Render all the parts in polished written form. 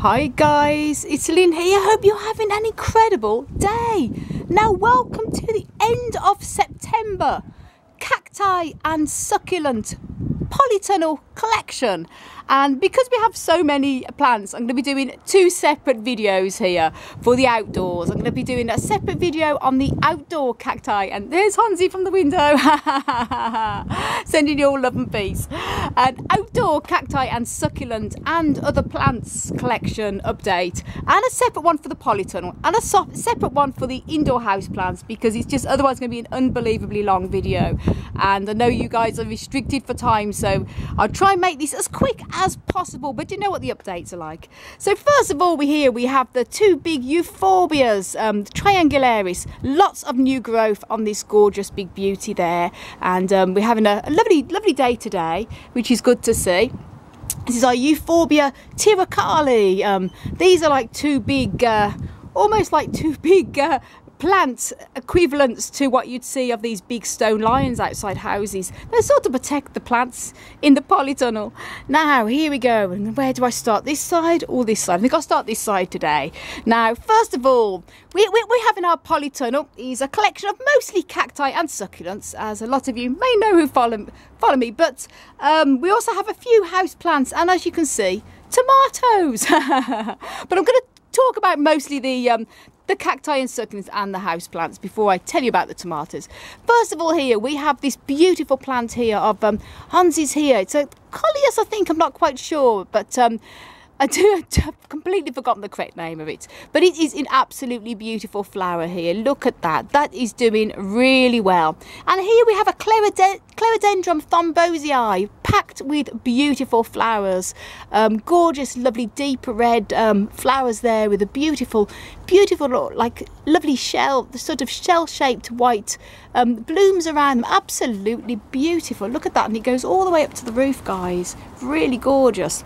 Hi guys, it's Lynn here. Hope you're having an incredible day. Now welcome to the end of September Cacti and Succulent Polytunnel collection. And because we have so many plants, I'm going to be doing two separate videos here for the outdoors. I'm going to be doing a separate video on the outdoor cacti, and there's Honza from the window sending you all love and peace. An outdoor cacti and succulent and other plants collection update, and a separate one for the polytunnel, and a separate one for the indoor house plants, because it's just otherwise going to be an unbelievably long video, and I know you guys are restricted for time, so I'll try and make this as quick as possible. But you know what the updates are like. So first of all, we have the two big euphorbias, triangularis. Lots of new growth on this gorgeous big beauty there, and we're having a lovely day today, which is good to see. This is our Euphorbia tiracali. These are like two big, almost like two big plant equivalents to what you'd see of these big stone lions outside houses. They sort of protect the plants in the polytunnel. Now here we go, and where do I start, this side or this side? I think I'll start this side today. Now first of all, we have in our polytunnel is a collection of mostly cacti and succulents, as a lot of you may know who follow me, but we also have a few house plants, and as you can see, tomatoes. But I'm going to talk about mostly the cacti and succulents and the house plants before I tell you about the tomatoes. First of all, here we have this beautiful plant here of Honza's here. It's a Coleus, I think, I'm not quite sure, but I've completely forgotten the correct name of it, but it is an absolutely beautiful flower here. Look at that. That is doing really well. And here we have a Clerodendron thombosii, packed with beautiful flowers. Gorgeous, lovely, deep red flowers there with a beautiful, like lovely shell, the sort of shell-shaped white blooms around them. Absolutely beautiful. Look at that. And it goes all the way up to the roof, guys. Really gorgeous.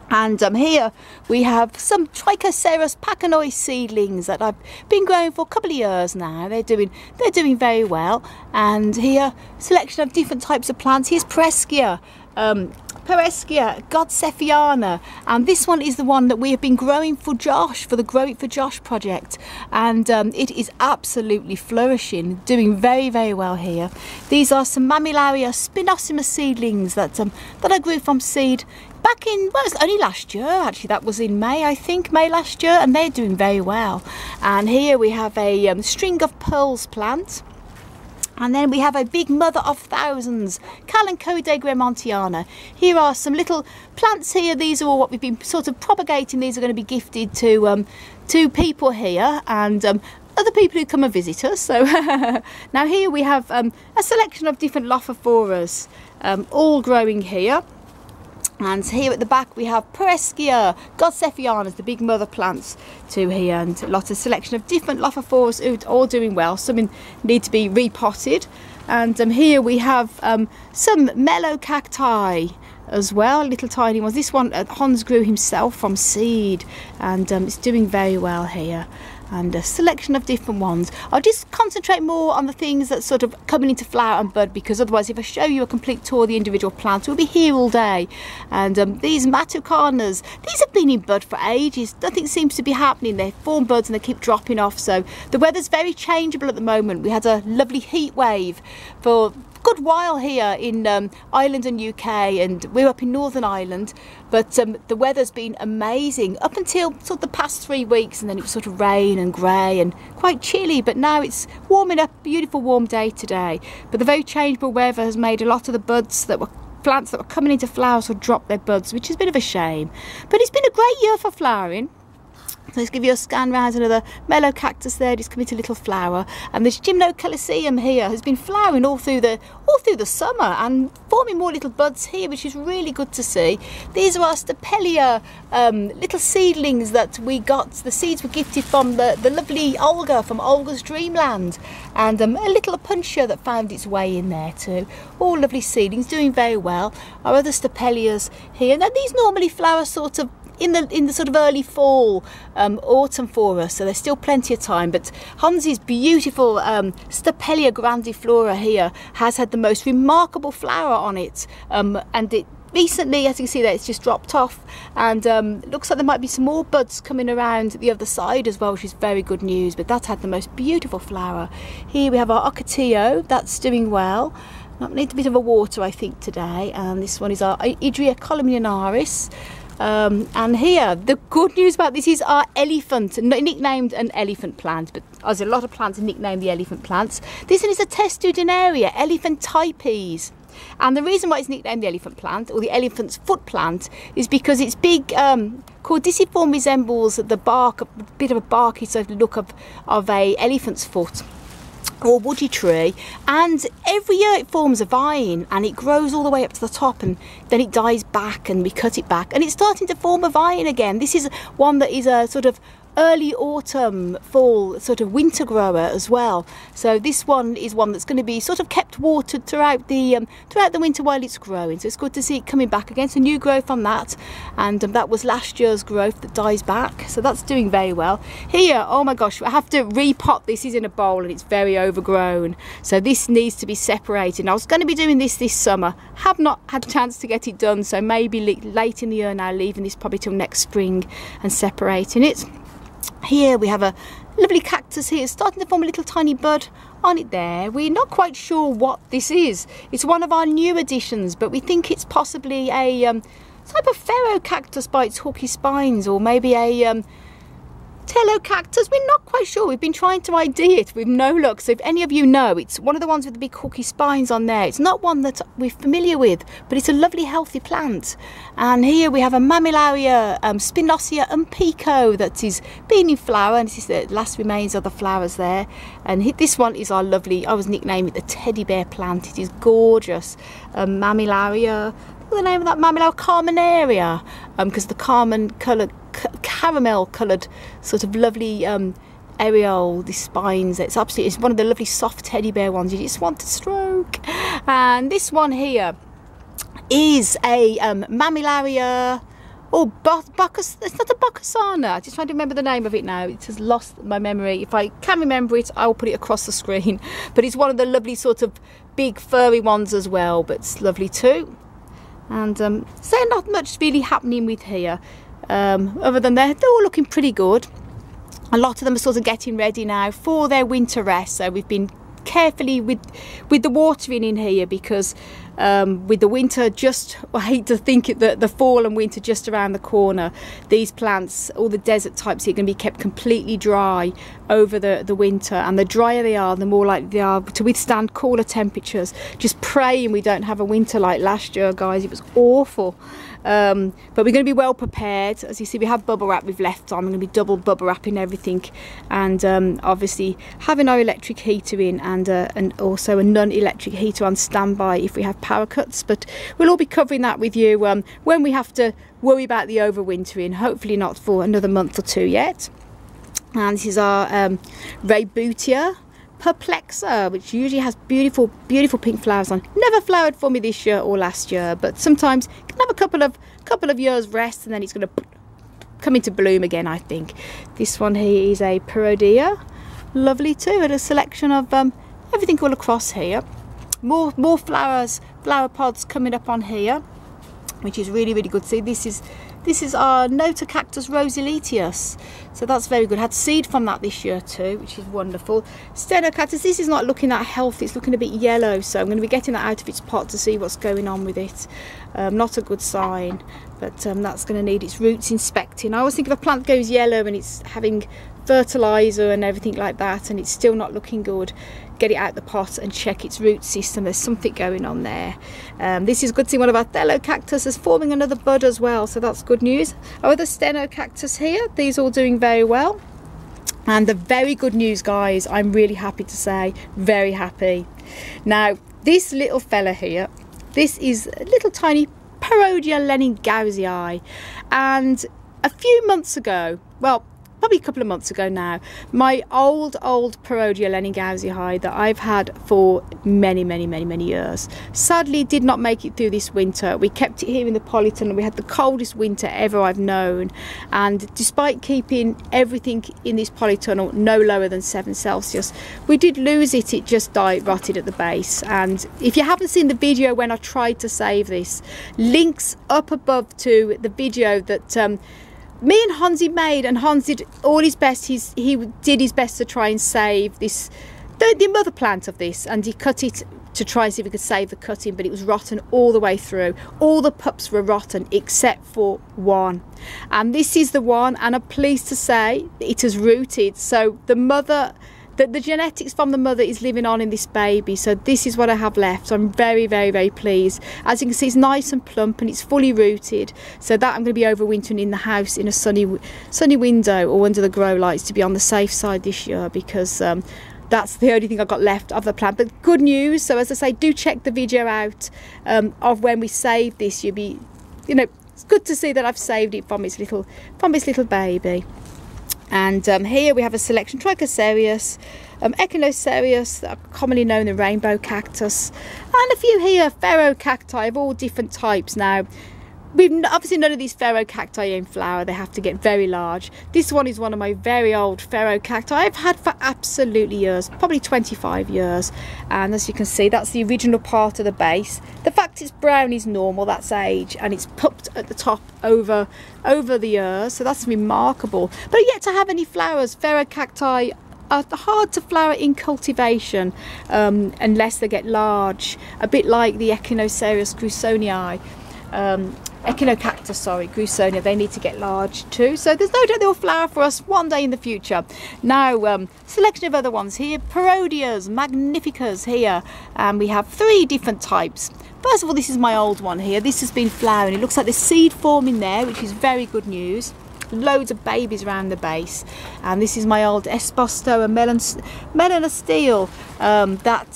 And here we have some Trichoceros pachanoi seedlings that I've been growing for a couple of years now. They're doing very well. And here, selection of different types of plants. Here's Pereschia, Godseffiana, and this one is the one that we have been growing for Josh, for the Grow It for Josh project, and it is absolutely flourishing, doing very well here. These are some Mammillaria spinosima seedlings that I grew from seed back in, well, it was only last year actually. That was in May, I think, May last year, and they're doing very well. And here we have a string of pearls plant. And then we have a big mother of thousands, Calanchode gremontiana. Here are some little plants here. These are all what we've been sort of propagating. These are going to be gifted to people here, and other people who come and visit us. So now here we have a selection of different Lophophoras, all growing here. And here at the back we have Pereschia, Godseffianas, the big mother plants too here, and lots of selection of different Lophophoras who are all doing well. Some need to be repotted. And here we have some mellow cacti as well, little tiny ones. This one Hans grew himself from seed, and it's doing very well here. And a selection of different ones. I'll just concentrate more on the things that sort of coming into flower and bud, because otherwise if I show you a complete tour of the individual plants, we'll be here all day. And these Matucanas, these have been in bud for ages. Nothing seems to be happening. They form buds and they keep dropping off. So the weather's very changeable at the moment. We had a lovely heat wave for good while here in Ireland and UK, and we're up in Northern Ireland, but the weather's been amazing up until sort of the past 3 weeks, and then it was sort of rain and grey and quite chilly, but now it's warming up. Beautiful warm day today, but the very changeable weather has made a lot of the buds that were plants that were coming into flower sort of drop their buds, which is a bit of a shame, but it's been a great year for flowering. So let's give you a scan round. Another mellow cactus there, just coming to little flower, and this Gymnocaliceum here has been flowering all through the summer and forming more little buds here, which is really good to see. These are our Stapelia little seedlings that we got. The seeds were gifted from the lovely Olga from Olga's Dreamland, and a little Apuntia that found its way in there too. All lovely seedlings, doing very well. Our other Stapelias here. Now these normally flower sort of in the sort of early fall, autumn for us, so there's still plenty of time. But Honza's beautiful Stapelia grandiflora here has had the most remarkable flower on it, and it recently, as you can see there, it's just dropped off, and looks like there might be some more buds coming around the other side as well, which is very good news. But that's had the most beautiful flower. Here we have our Ocotillo, that's doing well. Need a bit of a water, I think, today. And this one is our Idria columnaris. And here, the good news about this is our elephant, nicknamed an elephant plant, but there's a lot of plants nicknamed the elephant plants. This one is a Testudinaria, elephantypes. And the reason why it's nicknamed the elephant plant, or the elephant's foot plant, is because its big cordiciform resembles the bark, a bit of a barky sort of look of a elephant's foot or woody tree, and every year it forms a vine and it grows all the way up to the top, and then it dies back and we cut it back and it's starting to form a vine again. This is one that is a sort of early autumn, fall, sort of winter grower as well. So this one is one that's going to be sort of kept watered throughout the winter while it's growing. So it's good to see it coming back again. So new growth on that, and that was last year's growth that dies back. So that's doing very well. Here, oh my gosh, I have to repot. This is in a bowl and it's very overgrown. So this needs to be separated. I was going to be doing this summer. Have not had a chance to get it done. So maybe late in the year now, leaving this probably till next spring and separating it. Here we have a lovely cactus here, starting to form a little tiny bud on it there. We're not quite sure what this is. It's one of our new additions, but we think it's possibly a type of Pharaoh cactus by its hooky spines, or maybe a Tello cactus. We're not quite sure. We've been trying to ID it with no luck. So if any of you know, it's one of the ones with the big hooky spines on there. It's not one that we're familiar with, but it's a lovely healthy plant. And here we have a Mammillaria Spinosia Umpico that is being in flower, and this is the last remains of the flowers there. And this one is our lovely, I was nicknaming it the teddy bear plant. It is gorgeous. Mammillaria, the name of that Mammillaria Carmenaria, because the caramel coloured sort of lovely areole, the spines. It's one of the lovely soft teddy bear ones you just want to stroke. And this one here is a Mammillaria, or Bacchus. It's not a Bacchusana. I'm just trying to remember the name of it now. It has lost my memory. If I can remember it, I'll put it across the screen. But it's one of the lovely sort of big furry ones as well, but it's lovely too. And so not much really happening with here, other than they're all looking pretty good. A lot of them are sort of getting ready now for their winter rest, so we've been carefully with the watering in here, because with the winter I hate to think it, the fall and winter just around the corner, these plants, all the desert types here, are going to be kept completely dry over the winter, and the drier they are, the more likely they are to withstand cooler temperatures. Just praying we don't have a winter like last year, guys. It was awful. But we're going to be well prepared. As you see, we have bubble wrap we've left on. I'm going to be double bubble wrapping everything, and obviously having our electric heater in, and also a non-electric heater on standby if we have power cuts. But we'll all be covering that with you when we have to worry about the overwintering, hopefully not for another month or two yet. And this is our Raybutia Perplexa, which usually has beautiful pink flowers on. Never flowered for me this year or last year, but sometimes it can have a couple of years rest, and then it's going to come into bloom again, I think. This one here is a Parodia, lovely too, and a selection of everything all across here. More flowers, flower pods coming up on here, which is really good to see. This is our Notocactus rosiletius, so that's very good. Had seed from that this year too, which is wonderful. Stenocactus, this is not looking that healthy, it's looking a bit yellow, so I'm going to be getting that out of its pot to see what's going on with it. Not a good sign, but that's going to need its roots inspecting. I always think if a plant goes yellow and it's having fertilizer and everything like that, and it's still not looking good, get it out the pot and check its root system. There's something going on there. This is good to see one of our Pharaoh Cactus is forming another bud as well, so that's good news. Our other Stenocactus here, these all doing very well. And the very good news, guys, I'm really happy to say, very happy. Now this little fella here, this is a little tiny Parodia Leningauzii, and a few months ago, well, probably a couple of months ago now, my old Parodia Lenninghausii that I've had for many years. Sadly did not make it through this winter. We kept it here in the Polytunnel. We had the coldest winter ever I've known, and despite keeping everything in this Polytunnel no lower than 7 Celsius, we did lose it. It just died, rotted at the base. And if you haven't seen the video when I tried to save this, links up above to the video that me and Honza made, and Honza did all his best. He did his best to try and save this, the mother plant of this, and he cut it to try and see if he could save the cutting, but it was rotten all the way through. All the pups were rotten except for one, and this is the one, and I'm pleased to say it has rooted. So the mother, the genetics from the mother is living on in this baby, so this is what I have left. So I'm very pleased. As you can see, it's nice and plump and it's fully rooted, so that I'm going to be overwintering in the house in a sunny window or under the grow lights to be on the safe side this year, because that's the only thing I've got left of the plant. But good news, so as I say, do check the video out of when we saved this. You'll be, you know, it's good to see that I've saved it from its little baby. And here we have a selection: Trichocereus, Echinocerius, that are commonly known as rainbow cactus, and a few here Pharaoh Cacti of all different types. Now, obviously none of these Pharaoh Cacti in flower, they have to get very large. This one is one of my very old Pharaoh Cacti I've had for absolutely years, probably 25 years. And as you can see, that's the original part of the base. The fact it's brown is normal, that's age, and it's pupped at the top over the years, so that's remarkable. But yet to have any flowers. Pharaoh Cacti are hard to flower in cultivation unless they get large, a bit like the Echinocerius grusonii. Echinocactus, sorry, Grusonia, they need to get large too. So there's no doubt they'll flower for us one day in the future. Now, selection of other ones here: Parodias, Magnificas here, and we have 3 different types. First of all, this is my old one here. This has been flowering. It looks like there's seed forming there, which is very good news. Loads of babies around the base. And this is my old Esposto and Melanostele that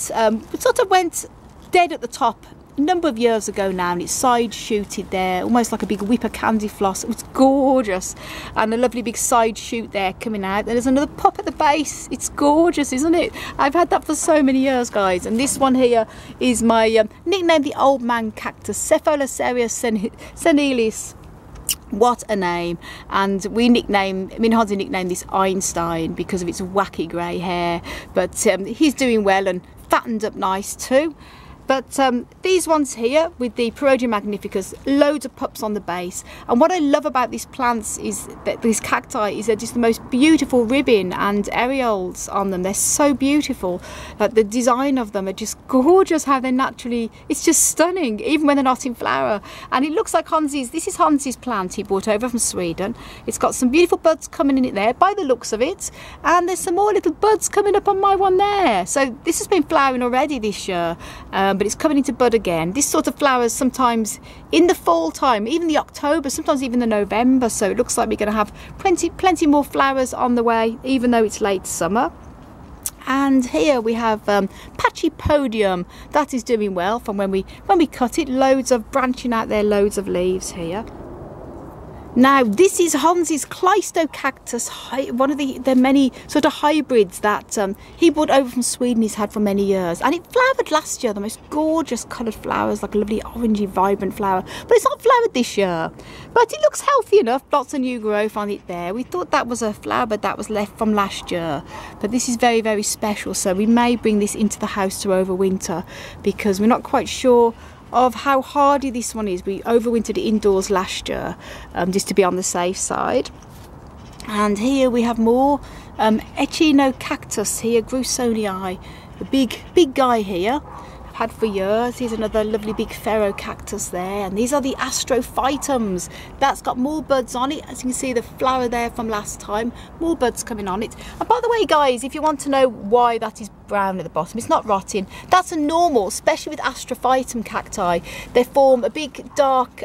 sort of went dead at the top a number of years ago now, and it's side shooted there, almost like a big whip of candy floss. It was gorgeous, and a lovely big side shoot there coming out. There's another pup at the base. It's gorgeous, isn't it? I've had that for so many years, guys. And this one here is my nickname, the old man cactus, Cephalocerius senilis. What a name. And me and Honza nicknamed this Einstein because of its wacky grey hair, but he's doing well and fattened up nice too. But these ones here with the Parodia magnificus, loads of pups on the base. And what I love about these plants is that these cacti is they're just the most beautiful ribbon and areoles on them. They're so beautiful. Like the design of them are just gorgeous, how they're naturally, it's just stunning, even when they're not in flower. And it looks like this is Honza's plant he brought over from Sweden. It's got some beautiful buds coming in it there by the looks of it. And there's some more little buds coming up on my one there. So this has been flowering already this year. But it's coming into bud again. This sort of flowers sometimes in the fall time, even the October, sometimes even the November. So it looks like we're going to have plenty more flowers on the way, even though it's late summer. And here we have Pachypodium. That is doing well from when we cut it. Loads of branching out there, loads of leaves here. Now this is Honza's Cleistocactus, one of the many sort of hybrids that he brought over from Sweden. He's had for many years, and it flowered last year, the most gorgeous coloured flowers, like a lovely orangey vibrant flower, but it's not flowered this year. But it looks healthy enough, lots of new growth on it there. We thought that was a flower bud that was left from last year, but this is very special, so we may bring this into the house to overwinter because we're not quite sure of how hardy this one is. We overwintered it indoors last year just to be on the safe side. And here we have more Echinocactus here, Grusonii, the big guy here. I've had for years. Here's another lovely big Pharaoh Cactus there, and these are the Astrophytums. That's got more buds on it. As you can see, the flower there from last time, more buds coming on it. And by the way, guys, if you want to know why that is brown at the bottom. It's not rotting. That's a normal, especially with Astrophytum cacti. They form a big dark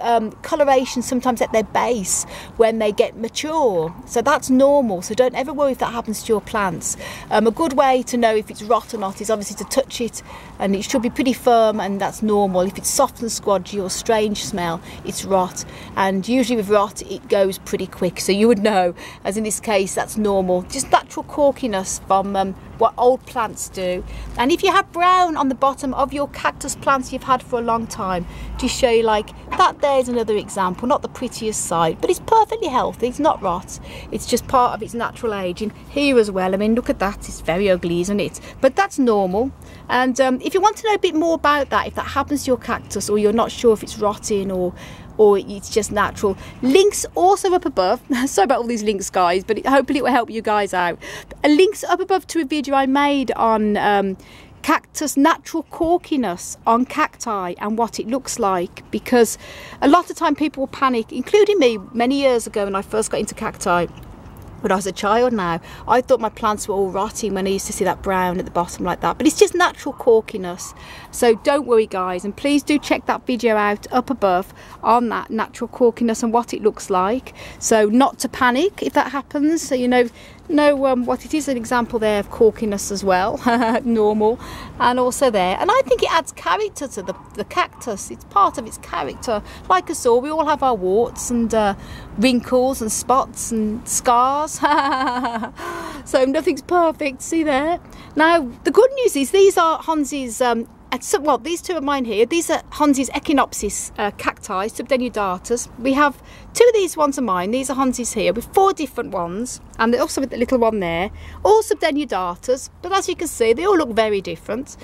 coloration sometimes at their base when they get mature. So that's normal. So don't ever worry if that happens to your plants. A good way to know if it's rot or not is obviously to touch it, and it should be pretty firm, and that's normal. If it's soft and squodgy or strange smell, it's rot. And usually with rot, it goes pretty quick. So you would know, as in this case, that's normal. Just natural corkiness from what old plants do. And if you have brown on the bottom of your cactus plants you've had for a long time, to show you, like that there's another example, not the prettiest side, but it's perfectly healthy. It's not rot, it's just part of its natural aging. Here as well, I mean, look at that, it's very ugly, isn't it? But that's normal. And if you want to know a bit more about that, if that happens to your cactus, or you're not sure if it's rotting or it's just natural, links also up above. Sorry about all these links, guys, but hopefully it will help you guys out. Links up above to a video I made on cactus natural corkiness on cacti and what it looks like, because a lot of time people will panic, including me many years ago when I first got into cacti. When I was a child now, I thought my plants were all rotting when I used to see that brown at the bottom like that, but it's just natural corkiness. So don't worry, guys, and please do check that video out up above on that natural corkiness and what it looks like. So not to panic if that happens, so you know what it is. An example there of corkiness as well, normal, and also there. And I think it adds character to the cactus. It's part of its character. Like us all, we all have our warts and wrinkles and spots and scars. So nothing's perfect, see there. Now the good news is these are Honza's well, these two are mine here. These are Honza's Echinopsis cacti, subdenudatus. We have two of these ones are mine. These are Honza's here with 4 different ones, and also with the little one there, all subdenudatus. But as you can see, they all look very different.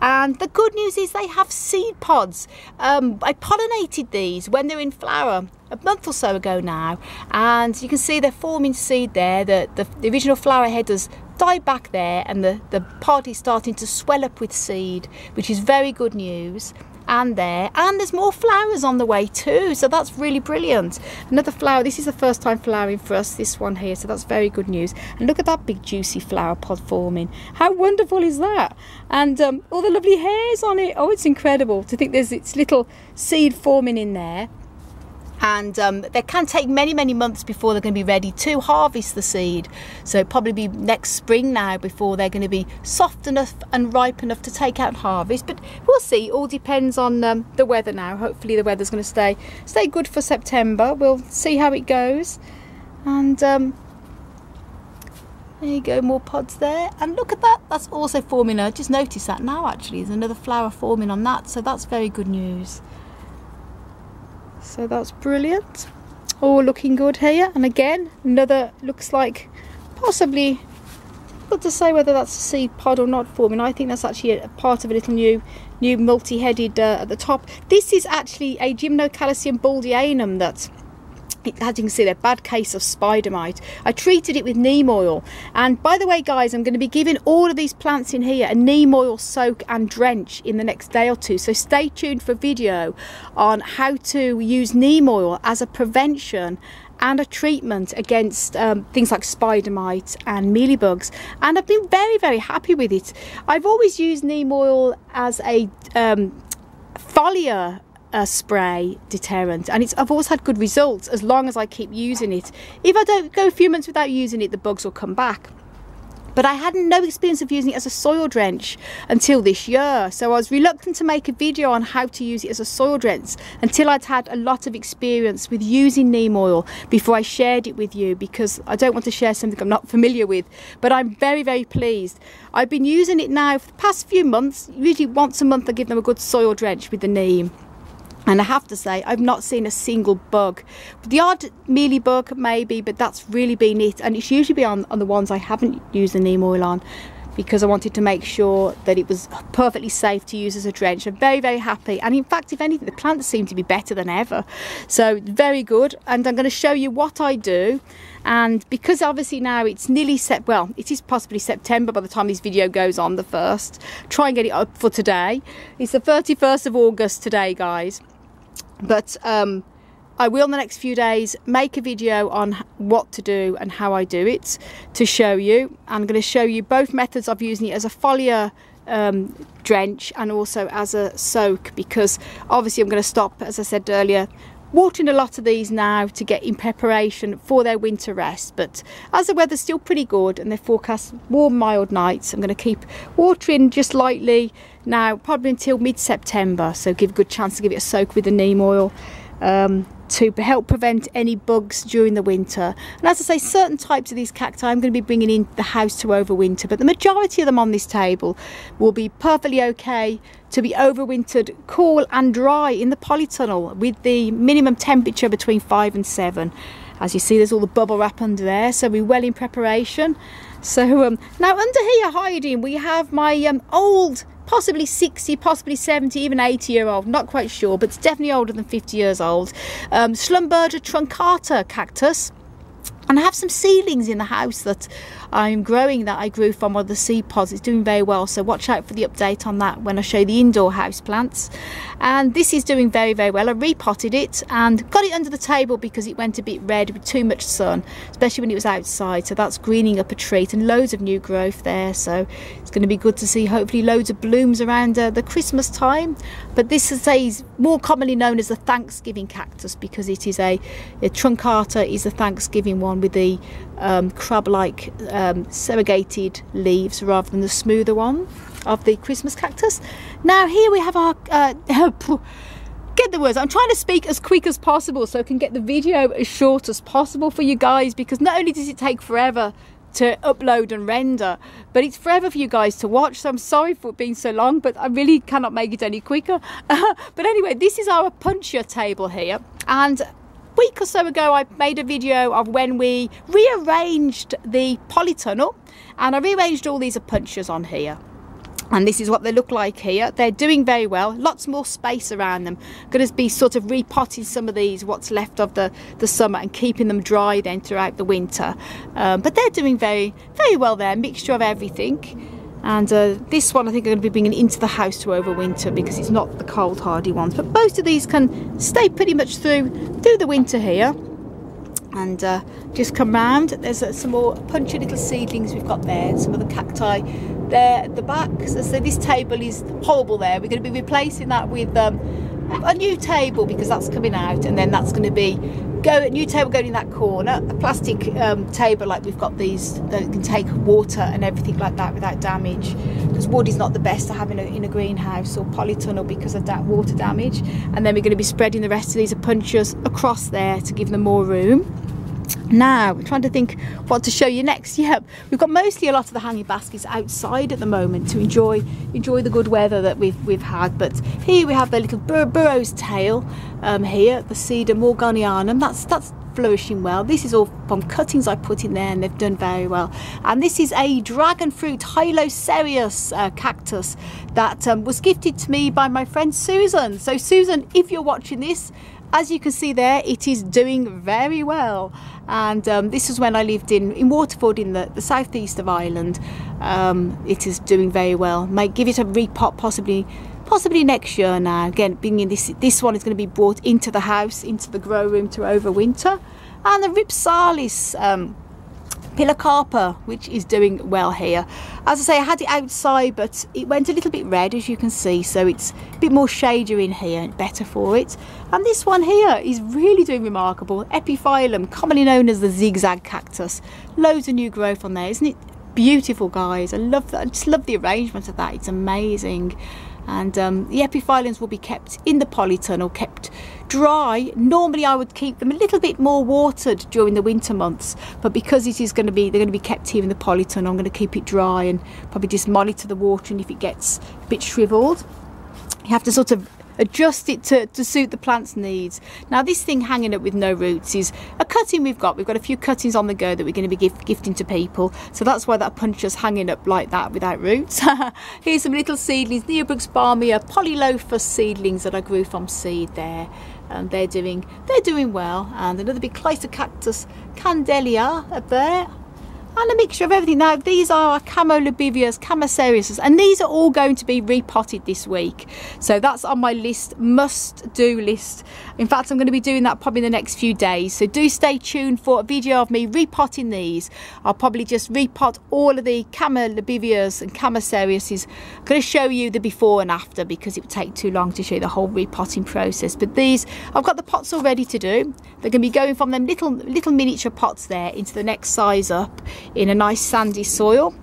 And the good news is they have seed pods. I pollinated these when they're in flower a month or so ago now, and you can see they're forming seed there. The original flower headers died back there, and the pod is starting to swell up with seed, which is very good news. And there's more flowers on the way too, so that's really brilliant. Another flower, this is the first time flowering for us, this one here, so that's very good news. And look at that big juicy flower pod forming. How wonderful is that? And all the lovely hairs on it. Oh, it's incredible to think there's its little seed forming in there. And they can take many months before they're going to be ready to harvest the seed. So it'll probably be next spring now before they're going to be soft enough and ripe enough to take out and harvest. But we'll see. It all depends on the weather now. Hopefully the weather's going to stay good for September. We'll see how it goes. And there you go, more pods there. And look at that, that's also forming. I just noticed that now actually. There's another flower forming on that, so that's very good news. So that's brilliant. All looking good here. And again, another looks like possibly, good to say whether that's a seed pod or not forming. I think that's actually a part of a little new multi-headed at the top. This is actually a Gymnocalcium baldianum that, as you can see, a bad case of spider mite. I treated it with neem oil, and by the way guys, I'm going to be giving all of these plants in here a neem oil soak and drench in the next day or two, so stay tuned for a video on how to use neem oil as a prevention and a treatment against things like spider mite and mealybugs, and I've been very happy with it. I've always used neem oil as a foliar spray deterrent, and I've always had good results as long as I keep using it. If I don't go a few months without using it, the bugs will come back. But I had no experience of using it as a soil drench until this year, so I was reluctant to make a video on how to use it as a soil drench until I'd had a lot of experience with using neem oil before I shared it with you, because I don't want to share something I'm not familiar with. But I'm very pleased. I've been using it now for the past few months. Usually once a month I give them a good soil drench with the neem. And I have to say, I've not seen a single bug. The odd mealybug maybe, but that's really been it. And it's usually been on the ones I haven't used the neem oil on, because I wanted to make sure that it was perfectly safe to use as a drench. I'm very happy. And in fact, if anything, the plants seem to be better than ever. So very good. And I'm going to show you what I do. And because obviously now it's nearly well, it is possibly September by the time this video goes on, the 1st. Try and get it up for today. It's the 31st of August today, guys. But I will in the next few days make a video on what to do and how I do it to show you. I'm going to show you both methods of using it as a foliar drench and also as a soak, because obviously I'm going to stop, as I said earlier, watering a lot of these now to get in preparation for their winter rest. But as the weather's still pretty good and they forecast warm, mild nights, I'm going to keep watering just lightly now, probably until mid-September, so give a good chance to give it a soak with the neem oil to help prevent any bugs during the winter. And as I say, certain types of these cacti I'm going to be bringing in the house to overwinter, but the majority of them on this table will be perfectly okay to be overwintered cool and dry in the polytunnel with the minimum temperature between 5 and 7. As you see, there's all the bubble wrap under there, so we're well in preparation. So now under here hiding we have my old, possibly 60, possibly 70, even 80-year-old, not quite sure, but it's definitely older than 50 years old, Schlumberger truncata cactus. And I have some seedlings in the house that I'm growing that I grew from one of the seed pods. It's doing very well, so watch out for the update on that when I show the indoor house plants. And this is doing very, very well. I repotted it and got it under the table because it went a bit red with too much sun, especially when it was outside. So that's greening up a treat and loads of new growth there. So it's going to be good to see hopefully loads of blooms around the Christmas time. But this is more commonly known as the Thanksgiving cactus because it is a truncata is the Thanksgiving one with the crab-like serrated leaves rather than the smoother one of the Christmas cactus. Now here we have our get the words, I'm trying to speak as quick as possible so I can get the video as short as possible for you guys, because not only does it take forever to upload and render, but it's forever for you guys to watch, so I'm sorry for it being so long, but I really cannot make it any quicker. But anyway, this is our puncher table here, and week or so ago I made a video of when we rearranged the polytunnel, and I rearranged all these punchers on here, and this is what they look like here. They're doing very well, lots more space around them. Going to be sort of repotting some of these, what's left of the summer, and keeping them dry then throughout the winter, but they're doing very, very well there, mixture of everything. And this one I think I'm going to be bringing into the house to overwinter because it's not the cold hardy ones, but both of these can stay pretty much through the winter here. And just come round, there's some more punchy little seedlings we've got there, and some of the cacti there at the back. So this table is horrible there. We're going to be replacing that with a new table because that's coming out, and then that's going to be a new table going in that corner, a plastic table like we've got these that can take water and everything like that without damage, because wood is not the best to have in a greenhouse or polytunnel because of that water damage. And then we're going to be spreading the rest of these punchers across there to give them more room. Now we're trying to think what to show you next. Yeah, we've got mostly a lot of the hanging baskets outside at the moment to enjoy the good weather that we've had. But here we have the little burrow's tail here, the Cedar Morganianum. That's flourishing well. This is all from cuttings I put in there, and they've done very well. And this is a dragon fruit Hylocereus cactus that was gifted to me by my friend Susan. So Susan, if you're watching this, as you can see there, it is doing very well. And this is when I lived in Waterford in the southeast of Ireland. It is doing very well. Might give it a repot possibly next year now. Again, bringing this one is going to be brought into the house, into the grow room to overwinter. And the Ripsalis Pilocarpa, which is doing well here. As I say, I had it outside, but it went a little bit red, as you can see, so it's a bit more shadier in here and better for it. And this one here is really doing remarkable. Epiphyllum, commonly known as the zigzag cactus. Loads of new growth on there. Isn't it beautiful, guys? I love that. I just love the arrangement of that. It's amazing. And the epiphyllums will be kept in the polytunnel, kept dry. Normally I would keep them a little bit more watered during the winter months, but because they're going to be kept here in the polytunnel, I'm going to keep it dry and probably just monitor the watering if it gets a bit shriveled. You have to sort of adjust it to suit the plant's needs. Now this thing hanging up with no roots is a cutting we've got a few cuttings on the go that we're going to be gifting to people, so that's why that puncher's hanging up like that without roots. Here's some little seedlings, Neobrooks Barmia Polylophus seedlings that I grew from seed there, and they're doing well. And another big Clyster Cactus Candelia up there. and a mixture of everything. Now these are our Camolobivias, Camacerias, and these are all going to be repotted this week, so that's on my list, must do list. In fact, I'm going to be doing that probably in the next few days, so do stay tuned for a video of me repotting these. I'll probably just repot all of the Camolobivias and Camacerias. I'm going to show you the before and after because it would take too long to show you the whole repotting process. But these, I've got the pots all ready to do. They're going to be going from them little miniature pots there into the next size up in a nice sandy soil.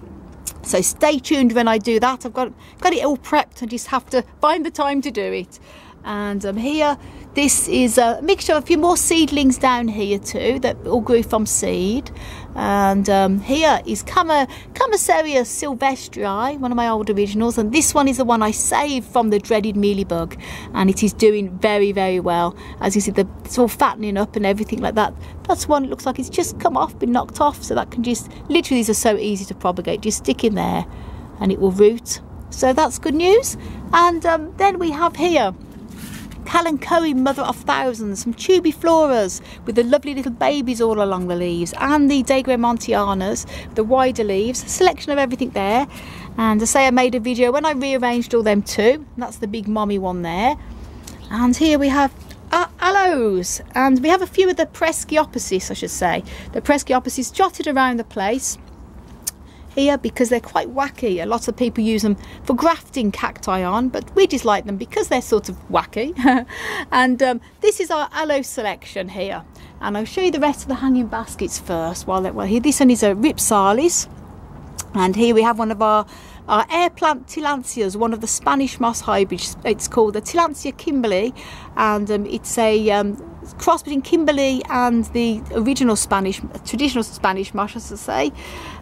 So stay tuned when I do that. I've got it all prepped. I just have to find the time to do it. And here, this is a mixture of a few more seedlings down here too that all grew from seed. And here is Camaceria silvestri, one of my old originals, and this one is the one I saved from the dreaded mealybug, and it is doing very, very well. As you see, it's all fattening up and everything like that. That's one that looks like it's just come off, been knocked off, so that can just, literally these are so easy to propagate, just stick in there and it will root. So that's good news. And then we have here Kalanchoe, mother of thousands, some tubifloras with the lovely little babies all along the leaves, and the Degremontianas, the wider leaves, selection of everything there. And to say I made a video when I rearranged all them too. That's the big mommy one there. And here we have aloes, and we have a few of the Prescyopsis, I should say. The Prescyopsis jotted around the place here because they're quite wacky. A lot of people use them for grafting cacti on, but we just like them because they're sort of wacky. And this is our aloe selection here, and I'll show you the rest of the hanging baskets first. Well here, this one is a Ripsalis, and here we have one of our air plant Tillandsias, one of the Spanish moss hybrids. It's called the Tillandsia Kimberly, and it's a cross between Kimberly and the original traditional Spanish moss, as I say.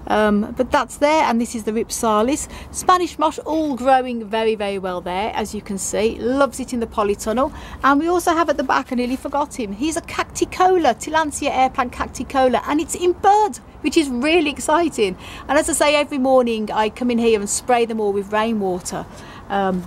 But that's there, and this is the Ripsalis. Spanish moss all growing very, very well there, as you can see. Loves it in the polytunnel. And we also have at the back, I nearly forgot him, he's a Cacticola, Tillandsia air plant Cacticola, and it's in bud, which is really exciting. And as I say, every morning I come in here and spray them all with rainwater,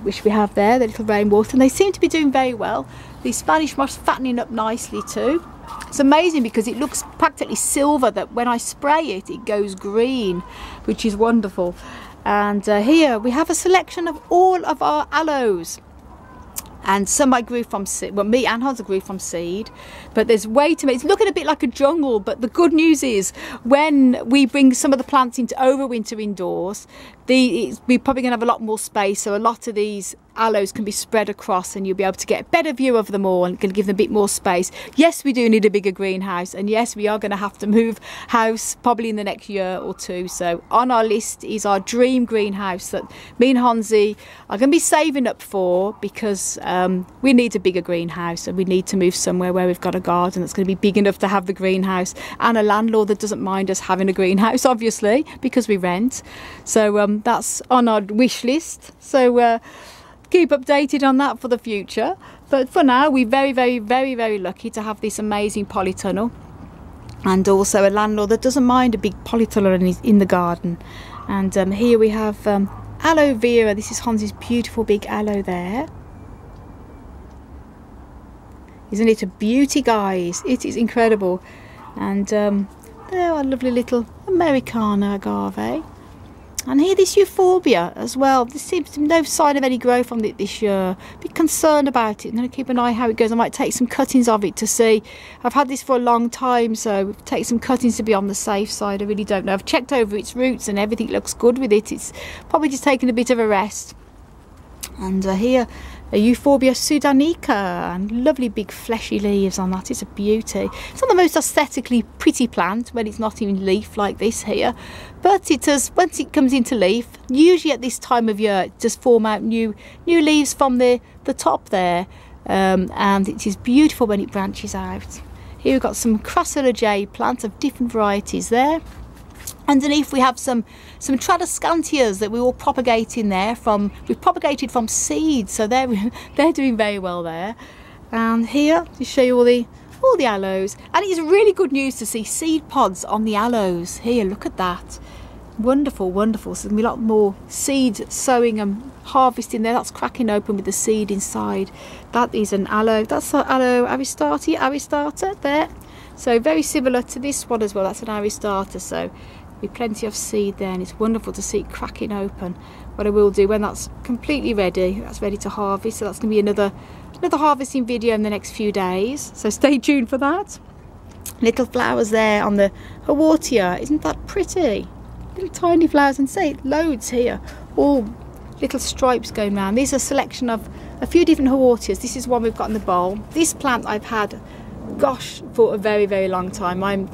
which we have there, the little rainwater, and they seem to be doing very well. The Spanish moss fattening up nicely too. It's amazing because it looks practically silver, that when I spray it, it goes green, which is wonderful. And here we have a selection of all of our aloes. And some I grew from seed, well, me and Honza grew from seed, but there's way too many. It's looking a bit like a jungle, but the good news is when we bring some of the plants into overwinter indoors, we're probably going to have a lot more space, so a lot of these aloes can be spread across and you'll be able to get a better view of them all and can give them a bit more space. Yes, we do need a bigger greenhouse, and yes, we are going to have to move house probably in the next year or two. So on our list is our dream greenhouse that me and Honza are going to be saving up for, because we need a bigger greenhouse and we need to move somewhere where we've got a garden that's going to be big enough to have the greenhouse, and a landlord that doesn't mind us having a greenhouse, obviously, because we rent. So that's on our wish list. So keep updated on that for the future. But for now, we're very, very, very, very lucky to have this amazing polytunnel, and also a landlord that doesn't mind a big polytunnel in the garden. And here we have Aloe Vera. This is Honza's beautiful big aloe there. Isn't it a beauty, guys? It is incredible. And there are lovely little Americana agave. And here this euphorbia as well. There seems to be no sign of any growth on it this year. A bit concerned about it. I'm going to keep an eye how it goes. I might take some cuttings of it to see. I've had this for a long time, so take some cuttings to be on the safe side. I really don't know. I've checked over its roots and everything looks good with it. It's probably just taking a bit of a rest. And here, a Euphorbia sudanica, and lovely big fleshy leaves on that. It's a beauty. It's not the most aesthetically pretty plant when it's not in leaf like this here, but it does, once it comes into leaf, usually at this time of year, it does form out new leaves from the top there, and it is beautiful when it branches out. Here we've got some Crassula J plants of different varieties there. Underneath we have some Tradescantias that we will propagate in there we've propagated from seeds, so they're doing very well there. And here to show you all the aloes, and it's really good news to see seed pods on the aloes. Here, look at that, wonderful, wonderful. So there's gonna be a lot more seed sowing and harvesting there. That's cracking open with the seed inside. That is an aloe. That's an Aloe Aristata there. So very similar to this one as well. That's an Aristata. So with plenty of seed there, and it's wonderful to see it cracking open. What I will do when that's completely ready, that's ready to harvest, so that's going to be another harvesting video in the next few days, so stay tuned for that. Little flowers there on the Haworthia, isn't that pretty? Little tiny flowers, and say loads here, all little stripes going round. These are a selection of a few different Haworthias. This is one we've got in the bowl. This plant I've had, gosh, for a very, very long time. I'm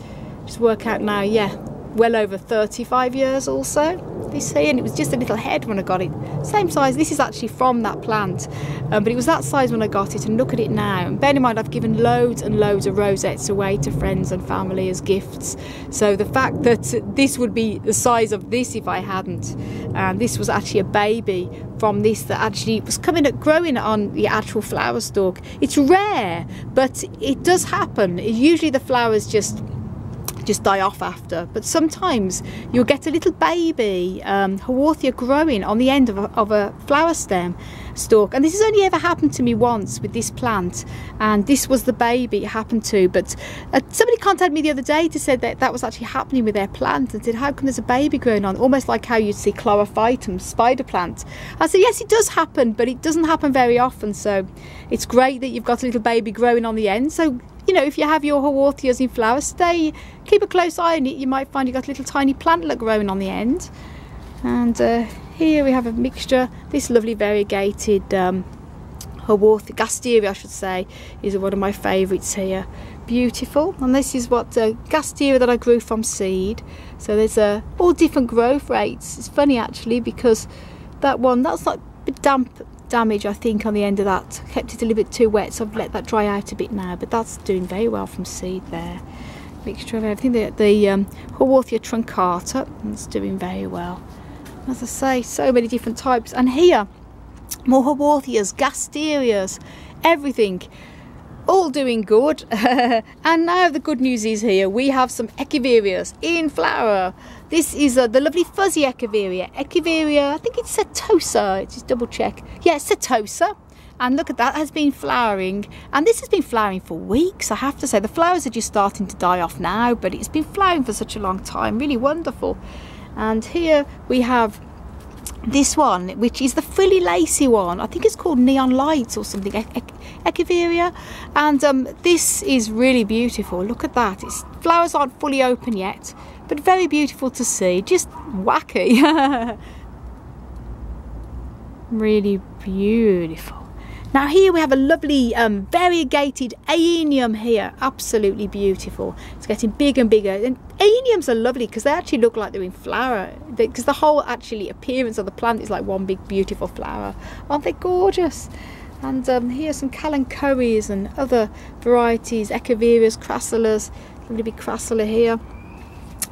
just work out now, yeah, well over 35 years or so. This here, and it was just a little head when I got it. Same size. This is actually from that plant, but it was that size when I got it, and look at it now. And bear in mind, I've given loads and loads of rosettes away to friends and family as gifts. So the fact that this would be the size of this if I hadn't, and this was actually a baby from this that actually was growing on the actual flower stalk. It's rare, but it does happen. Usually the flowers just die off after, but sometimes you'll get a little baby Haworthia growing on the end of a flower stem stalk, and this has only ever happened to me once with this plant, and this was the baby it happened to. But somebody contacted me the other day to say that was actually happening with their plant, and said, how come there's a baby growing on, almost like how you'd see chlorophytum spider plant. I said, yes, it does happen, but it doesn't happen very often, so it's great that you've got a little baby growing on the end. So you know, if you have your Haworthias in flower, keep a close eye on it. You might find you've got a little tiny plantlet growing on the end. And here we have a mixture. This lovely variegated Haworthia, Gasteria I should say, is one of my favourites here. Beautiful. And this is what Gasteria that I grew from seed. So there's all different growth rates. It's funny actually, because that's like a bit damage I think on the end of that. Kept it a little bit too wet, so I've let that dry out a bit now, but that's doing very well from seed there. Mixture of everything. The Haworthia truncata, it's doing very well. As I say, so many different types, and here more Haworthias, Gasterias, everything, all doing good. And now the good news is here we have some Echeverias in flower. This is the lovely fuzzy Echeveria. Echeveria, I think it's setosa. Just double check. Yeah, setosa. And look at that, has been flowering, and this has been flowering for weeks. I have to say, the flowers are just starting to die off now, but it's been flowering for such a long time. Really wonderful. And here we have this one, which is the frilly lacy one. I think it's called Neon Lights or something, Echeveria. And this is really beautiful. Look at that. Its flowers aren't fully open yet, but very beautiful to see. Just wacky. Really beautiful. Now here we have a lovely variegated Aenium here, absolutely beautiful. It's getting bigger and bigger, and Aeniums are lovely because they actually look like they're in flower, because the whole actually appearance of the plant is like one big beautiful flower. Aren't they gorgeous? And here's some Kalanchoe's and other varieties, Echeverias, Crassulas, lovely big Crassula here.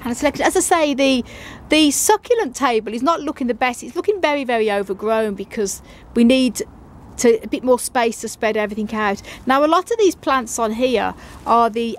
And selected, as I say, the succulent table is not looking the best. It's looking very, very overgrown because we need a bit more space to spread everything out. Now a lot of these plants on here are the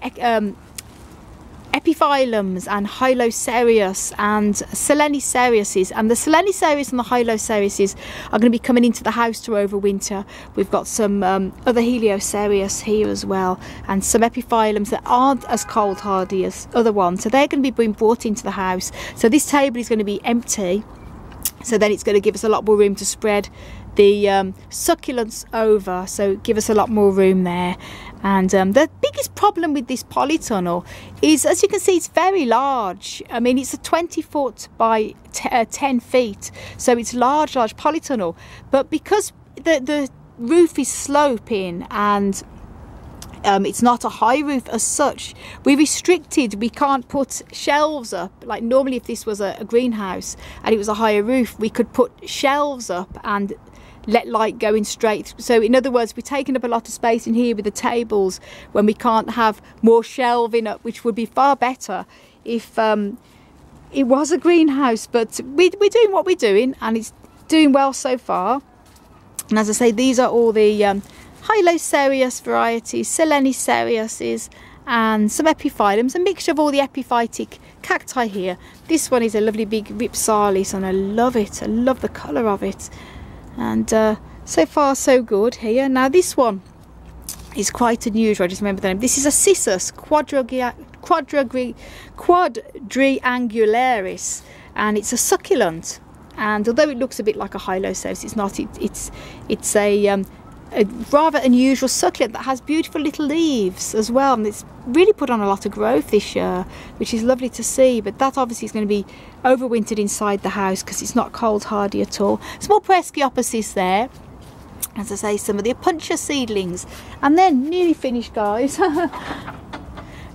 Epiphyllums and Hylocereus and Seleniceriuses, and the Selenicerius and the Hylocereus are going to be coming into the house to overwinter. We've got some other Heliocereus here as well, and some Epiphyllums that aren't as cold hardy as other ones, so they're going to be being brought into the house. So this table is going to be empty, so then it's going to give us a lot more room to spread the succulents over, so give us a lot more room there. And the biggest problem with this polytunnel is, as you can see, it's very large. I mean, it's a 20 foot by 10 feet, so it's large polytunnel, but because the roof is sloping and it's not a high roof as such, we're restricted. We can't put shelves up like normally. If this was a greenhouse and it was a higher roof, we could put shelves up and let light go in straight. So in other words, we're taking up a lot of space in here with the tables when we can't have more shelving up, which would be far better if it was a greenhouse. But we're doing what we're doing, and it's doing well so far. And as I say, these are all the Hylocereus varieties, Seleniceriuses, and some Epiphyllums, a mixture of all the epiphytic cacti here. This one is a lovely big Ripsalis, and I love it. I love the colour of it. And so far so good here. Now this one is quite unusual. I just remember the name. This is a Cissus quadriangularis, and it's a succulent. And although it looks a bit like a hyloceus, it's not. It's a rather unusual succulent that has beautiful little leaves as well, and it's really put on a lot of growth this year, which is lovely to see. But that obviously is going to be overwintered inside the house because it's not cold hardy at all. Small Presbyopsis there, as I say, some of the Apuntia seedlings, and then nearly finished, guys. Now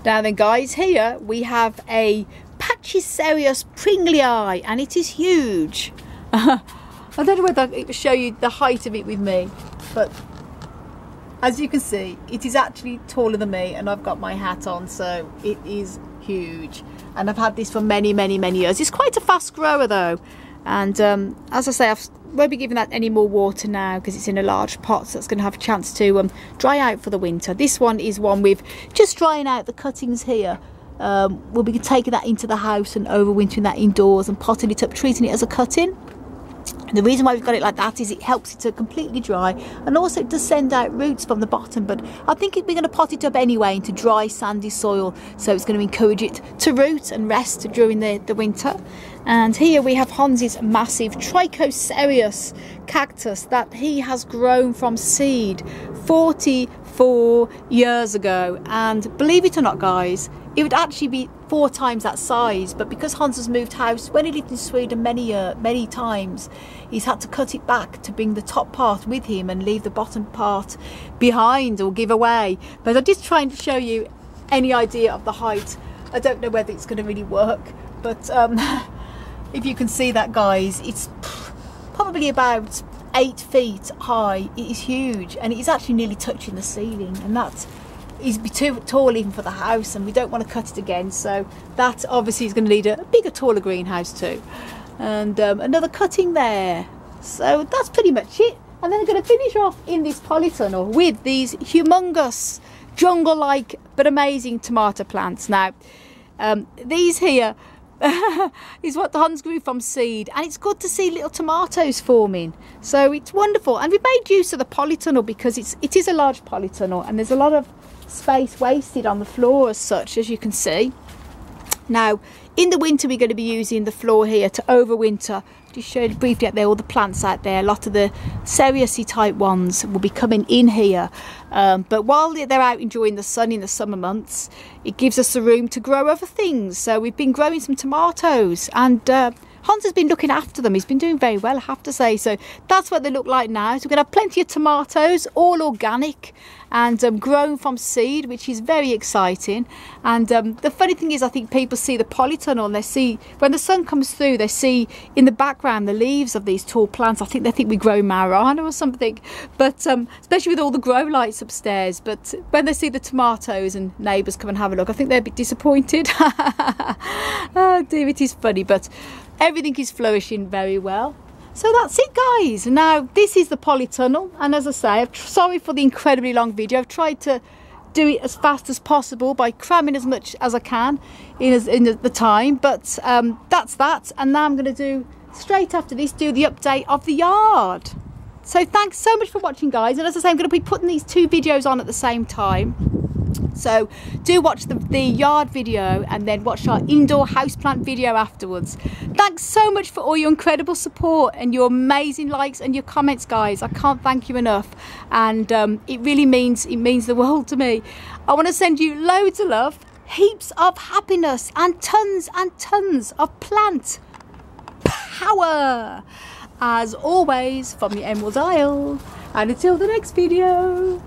then, guys, here we have a Pachyserius pringlei, and it is huge. I don't know whether it will show you the height of it with me, but as you can see, it is actually taller than me, and I've got my hat on, so it is huge. And I've had this for many years. It's quite a fast grower though, and as I say, I won't be giving that any more water now because it's in a large pot, so it's going to have a chance to dry out for the winter. This one is one with just drying out the cuttings here. We'll be taking that into the house and overwintering that indoors and potting it up, treating it as a cutting. And the reason why we've got it like that is it helps it to completely dry, and also it does send out roots from the bottom. But I think we're going to pot it up anyway into dry sandy soil, so it's going to encourage it to root and rest during the winter. And here we have Honza's massive Trichoserius cactus that he has grown from seed 44 years ago, and believe it or not, guys, it would actually be 4 times that size, but because Honza's moved house when he lived in Sweden many times, he's had to cut it back to bring the top part with him and leave the bottom part behind or give away. But I'm just trying to show you any idea of the height. I don't know whether it's going to really work, but if you can see that, guys, it's probably about 8 feet high. It is huge, and it is actually nearly touching the ceiling, and that is too tall even for the house, and we don't want to cut it again, so that obviously is going to need a bigger, taller greenhouse too. And another cutting there. So that's pretty much it. And then I'm going to finish off in this polytunnel with these humongous jungle-like but amazing tomato plants. Now these here is what the Honza grew from seed, and it's good to see little tomatoes forming, so it's wonderful. And we made use of the polytunnel because it is a large polytunnel, and there's a lot of space wasted on the floor as such, as you can see. Now in the winter we're going to be using the floor here to overwinter. Just showed briefly out there all the plants out there. A lot of the Cereusy type ones will be coming in here, but while they're out enjoying the sun in the summer months, it gives us the room to grow other things. So we've been growing some tomatoes, and Honza's been looking after them. He's been doing very well, I have to say. So that's what they look like now. So we're going to have plenty of tomatoes, all organic and grown from seed, which is very exciting. And the funny thing is, I think people see the polytunnel and they see, when the sun comes through, they see in the background the leaves of these tall plants. I think they think we grow marijuana or something, but especially with all the grow lights upstairs. But when they see the tomatoes and neighbours come and have a look, I think they're a bit disappointed. Oh dear, it is funny, but everything is flourishing very well. So that's it, guys. Now this is the polytunnel, and as I say, I'm sorry for the incredibly long video. I've tried to do it as fast as possible by cramming as much as I can in the time, but that's that. And now I'm going to do, straight after this, do the update of the yard. So thanks so much for watching, guys, and as I say, I'm going to be putting these 2 videos on at the same time. So do watch the yard video and then watch our indoor houseplant video afterwards. Thanks so much for all your incredible support and your amazing likes and your comments, guys. I can't thank you enough, and it really means the world to me. I want to send you loads of love, heaps of happiness, and tons of plant power, as always, from the Emerald Isle. And until the next video.